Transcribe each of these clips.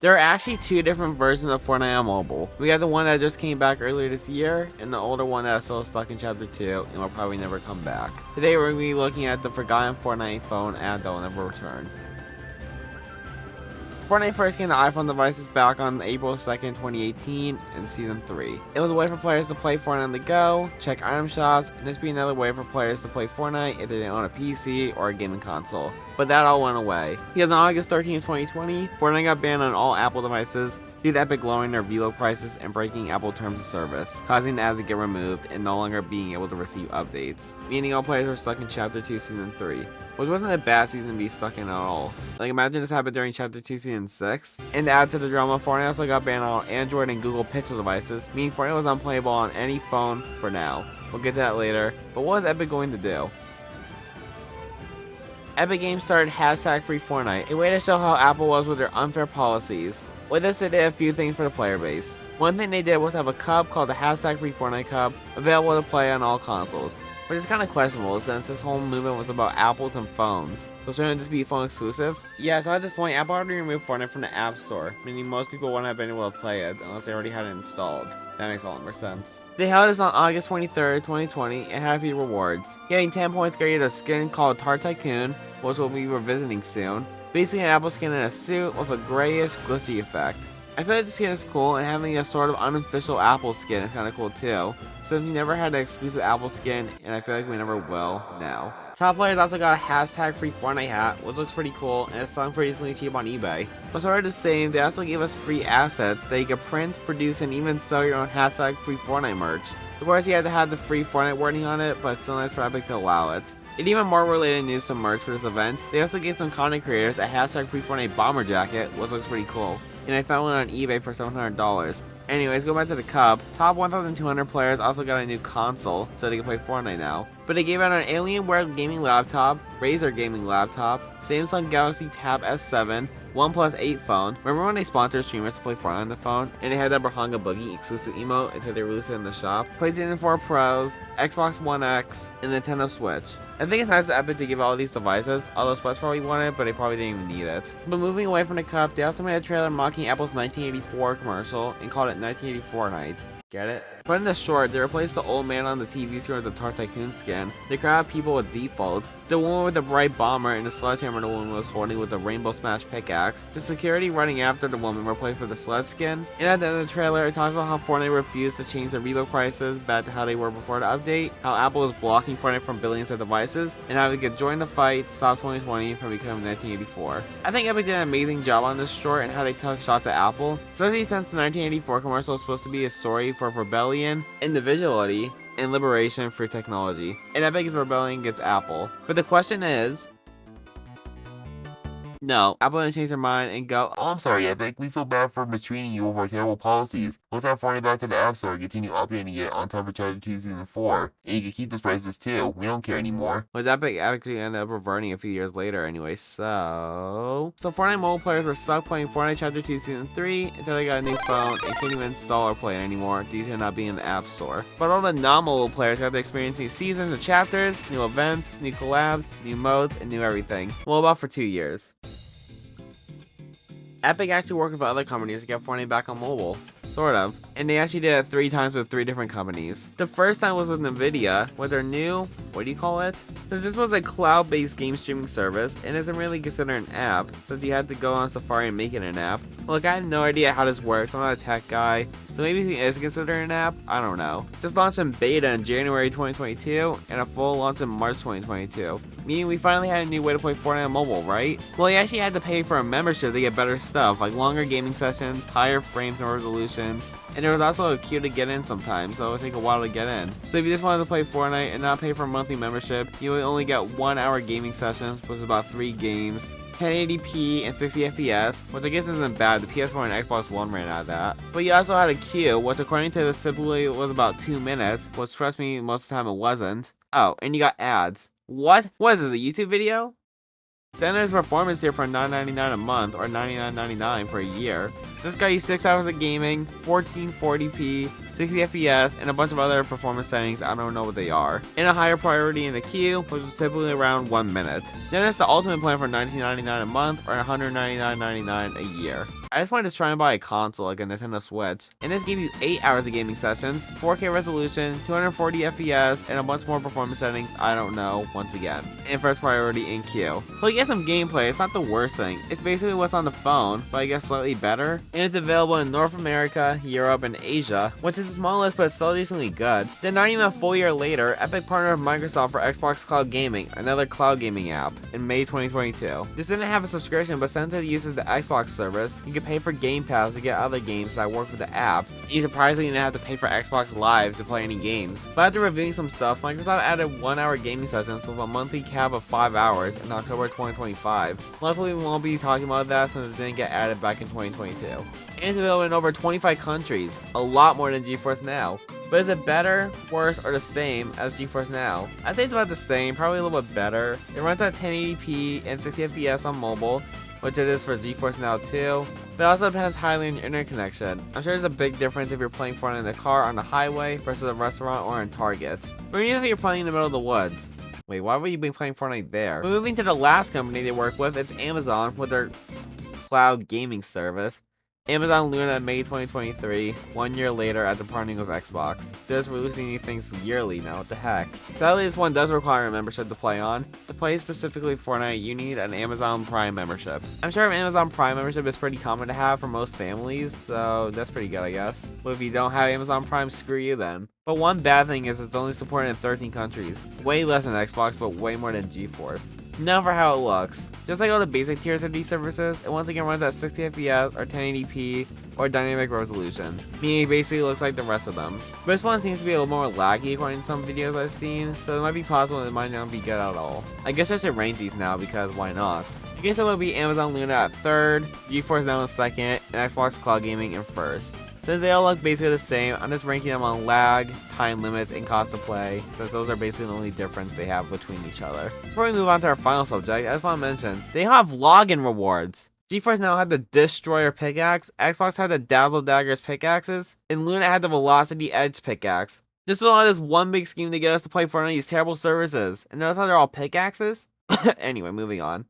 There are actually two different versions of Fortnite on mobile. We got the one that just came back earlier this year, and the older one that's still stuck in Chapter 2 and will probably never come back. Today we're going to be looking at the forgotten Fortnite phone ad that will never return. Fortnite first came to iPhone devices back on April 2nd, 2018 in Season 3. It was a way for players to play Fortnite on the go, check item shops, and just be another way for players to play Fortnite if they didn't own a PC or a gaming console. But that all went away. Because on August 13th, 2020, Fortnite got banned on all Apple devices due to Epic lowering their velo prices and breaking Apple terms of service, causing the app to get removed and no longer being able to receive updates, meaning all players were stuck in Chapter 2 Season 3. Which wasn't a bad season to be stuck in at all. Like, imagine this happened during Chapter 2 Season 6. And to add to the drama, Fortnite also got banned on Android and Google Pixel devices, meaning Fortnite was unplayable on any phone for now. We'll get to that later. But what was Epic going to do? Epic Games started #FreeFortnite, a way to show how Apple was with their unfair policies. With this, they did a few things for the player base. One thing they did was have a cup called the #FreeFortnite Cup available to play on all consoles. Which is kind of questionable since this whole movement was about apples and phones. So shouldn't it just be phone exclusive? Yeah, so at this point, Apple already removed Fortnite from the App Store, meaning most people wouldn't have been able to play it unless they already had it installed. That makes a lot more sense. They held this on August 23rd, 2020, and had a few rewards. Getting 10 points created a skin called Tar Tycoon, which we'll be revisiting soon. Basically an Apple skin in a suit with a grayish, glitchy effect. I feel like the skin is cool, and having a sort of unofficial Apple skin is kind of cool too, since we never had an exclusive Apple skin, and I feel like we never will now. Top players also got a #FreeFortnite hat, which looks pretty cool, and it's selling pretty cheap on eBay. But sort of the same, they also gave us free assets that you could print, produce, and even sell your own #FreeFortnite merch. Of course, you had to have the free Fortnite wording on it, but it's still nice for Epic to allow it. And even more related news to merch for this event, they also gave some content creators a #FreeFortnite bomber jacket, which looks pretty cool. And I found one on eBay for $700. Anyways, go back to the cup. Top 1,200 players also got a new console, so they can play Fortnite now. But they gave out an Alienware gaming laptop, Razer gaming laptop, Samsung Galaxy Tab S7, OnePlus 8 phone. Remember when they sponsored streamers to play Fortnite on the phone? And they had that Bahanga Boogie exclusive emote until they released it in the shop? PlayStation 4 Pros, Xbox One X, and Nintendo Switch. I think it's nice to Epic to give all these devices, although Splits probably wanted it, but they probably didn't even need it. But moving away from the cup, they also made a trailer mocking Apple's 1984 commercial and called it 1984 Night. Get it? But in the short, they replaced the old man on the TV screen with the Tar Tycoon skin. They crowd people with defaults. The woman with the bright bomber and the sledgehammer the woman was holding with the Rainbow Smash pickaxe. The security running after the woman replaced with the sled skin. And at the end of the trailer, it talks about how Fortnite refused to change the reload prices back to how they were before the update, how Apple is blocking Fortnite from billions of devices, and how we could join the fight to stop 2020 from becoming 1984. I think Epic did an amazing job on this short and how they took shots at Apple, especially since the 1984 commercial is supposed to be a story for rebellion, individuality, and liberation through technology. And Epic is rebelling against Apple. But the question is, no, Apple didn't change their mind and go, Oh, I'm sorry, Epic. We feel bad for mistreating you over our terrible policies. Let's have Fortnite back to the App Store and continue updating it on time for Chapter 2 Season 4. And you can keep those prices too. We don't care anymore. which Epic actually ended up reverting a few years later anyway, so Fortnite mobile players were stuck playing Fortnite Chapter 2 Season 3 until they got a new phone and couldn't even install or play it anymore due to it not being in the App Store. But all the non-mobile players got to experience new seasons of chapters, new events, new collabs, new modes, and new everything. Well, about for 2 years. Epic actually worked with other companies to get Fortnite back on mobile. Sort of. And they actually did it 3 times with 3 different companies. The first time was with Nvidia, with their new, what do you call it? Since this was a cloud-based game streaming service, it isn't really considered an app, since you had to go on Safari and make it an app. Look, I have no idea how this works, I'm not a tech guy, so maybe it is considered an app, I don't know. Just launched in beta in January 2022, and a full launch in March 2022. Meaning we finally had a new way to play Fortnite on mobile, right? Well, you actually had to pay for a membership to get better stuff, like longer gaming sessions, higher frames and resolutions, and there was also a queue to get in sometimes, so it would take a while to get in. So if you just wanted to play Fortnite and not pay for a monthly membership, you would only get 1 hour gaming sessions, which is about 3 games, 1080p and 60 FPS, which I guess isn't bad, the PS4 and Xbox One ran out of that. But you also had a queue, which according to this typically was about 2 minutes, which trust me, most of the time it wasn't. Oh, and you got ads. What? What is this, a YouTube video? Then there's performance here for $9.99 a month or $99.99 for a year. This got you 6 hours of gaming, 1440p, 60 FPS, and a bunch of other performance settings, I don't know what they are. And a higher priority in the queue, which was typically around 1 minute. Then there's the ultimate plan for $19.99 a month or $199.99 a year. I just wanted to try and buy a console like a Nintendo Switch, and this gave you 8 hours of gaming sessions, 4K resolution, 240 FPS, and a bunch more performance settings I don't know, once again, and first priority in queue. Look at some gameplay, it's not the worst thing, it's basically what's on the phone, but I guess slightly better, and it's available in North America, Europe, and Asia, which is a small list but it's still decently good. Then not even a full year later, Epic partnered with Microsoft for Xbox Cloud Gaming, another cloud gaming app, in May 2022. This didn't have a subscription, but since it uses the Xbox service, you can pay for Game Pass to get other games that work with the app. You surprisingly didn't have to pay for Xbox Live to play any games. But after reviewing some stuff, Microsoft added 1 hour gaming sessions with a monthly cap of 5 hours in October 2025. Luckily, we won't be talking about that since it didn't get added back in 2022. And it's available in over 25 countries, a lot more than GeForce Now. But is it better, worse, or the same as GeForce Now? I'd say it's about the same, probably a little bit better. It runs at 1080p and 60 FPS on mobile, which it is for GeForce Now too, but it also depends highly on your internet connection. I'm sure there's a big difference if you're playing Fortnite in the car on the highway versus a restaurant or in Target. Or even if you're playing in the middle of the woods. Wait, why would you be playing Fortnite there? But moving to the last company they work with, it's Amazon with their cloud gaming service. Amazon Luna in May 2023, 1 year later after partnering with Xbox. They're just releasing these things yearly now, what the heck. Sadly, this one does require a membership to play on. To play specifically Fortnite, you need an Amazon Prime membership. I'm sure an Amazon Prime membership is pretty common to have for most families, so that's pretty good, I guess. But if you don't have Amazon Prime, screw you then. But one bad thing is it's only supported in 13 countries. Way less than Xbox, but way more than GeForce. Now for how it looks. Just like all the basic tiers of these services, it once again runs at 60 FPS or 1080p or dynamic resolution, meaning it basically looks like the rest of them. But this one seems to be a little more laggy according to some videos I've seen, so it might be possible it might not be good at all. I guess I should rank these now because why not? I guess it would be Amazon Luna at 3rd, GeForce Now in 2nd, and Xbox Cloud Gaming in 1st. Since they all look basically the same, I'm just ranking them on lag, time limits, and cost to play, since those are basically the only difference they have between each other. Before we move on to our final subject, I just want to mention, they have login rewards. GeForce Now had the Destroyer pickaxe, Xbox had the Dazzle Daggers pickaxes, and Luna had the Velocity Edge pickaxe. This was all this one big scheme to get us to play Fortnite these terrible services, and notice how they're all pickaxes? Anyway, moving on.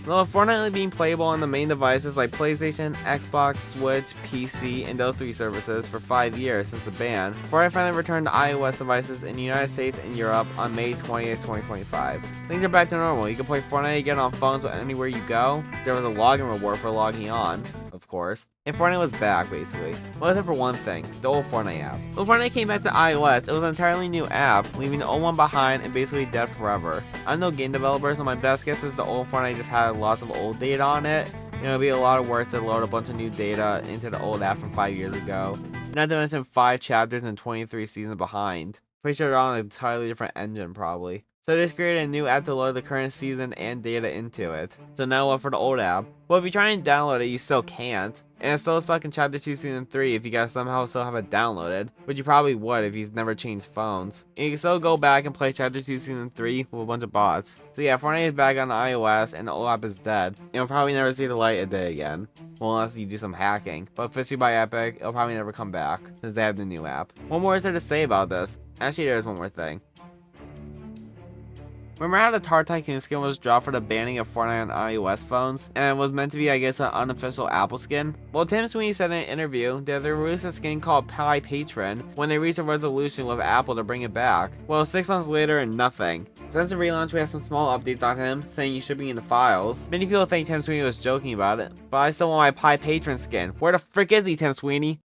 Though Fortnite only being playable on the main devices like PlayStation, Xbox, Switch, PC, and those 3 services for 5 years since the ban, Fortnite finally returned to iOS devices in the United States and Europe on May 20th, 2025. Things are back to normal. You can play Fortnite again on phones anywhere you go. There was a login reward for logging on, of course. And Fortnite was back, basically. Well, except for one thing, the old Fortnite app. When Fortnite came back to iOS, it was an entirely new app, leaving the old one behind and basically dead forever. I'm no game developer, so my best guess is the old Fortnite just had lots of old data on it. And it'll be a lot of work to load a bunch of new data into the old app from 5 years ago. Not to mention 5 chapters and 23 seasons behind. Pretty sure they're on an entirely different engine, probably. So they just created a new app to load the current season and data into it. So now what for the old app? Well, if you try and download it, you still can't. And it's still stuck in Chapter 2 Season 3 if you guys somehow still have it downloaded. But you probably would if you've never changed phones. And you can still go back and play Chapter 2 Season 3 with a bunch of bots. So yeah, Fortnite is back on iOS and the old app is dead. And you'll probably never see the light of day again. Well, unless you do some hacking. But officially by Epic, it'll probably never come back since they have the new app. What more is there to say about this? Actually, there's one more thing. Remember how the Tar Tycoon skin was dropped for the banning of Fortnite on iOS phones? And it was meant to be, I guess, an unofficial Apple skin? Well, Tim Sweeney said in an interview that they released a skin called Pi Patron when they reached a resolution with Apple to bring it back. Well, 6 months later and nothing. Since the relaunch, we have some small updates on him, saying you should be in the files. Many people think Tim Sweeney was joking about it, but I still want my Pi Patron skin. Where the frick is he, Tim Sweeney?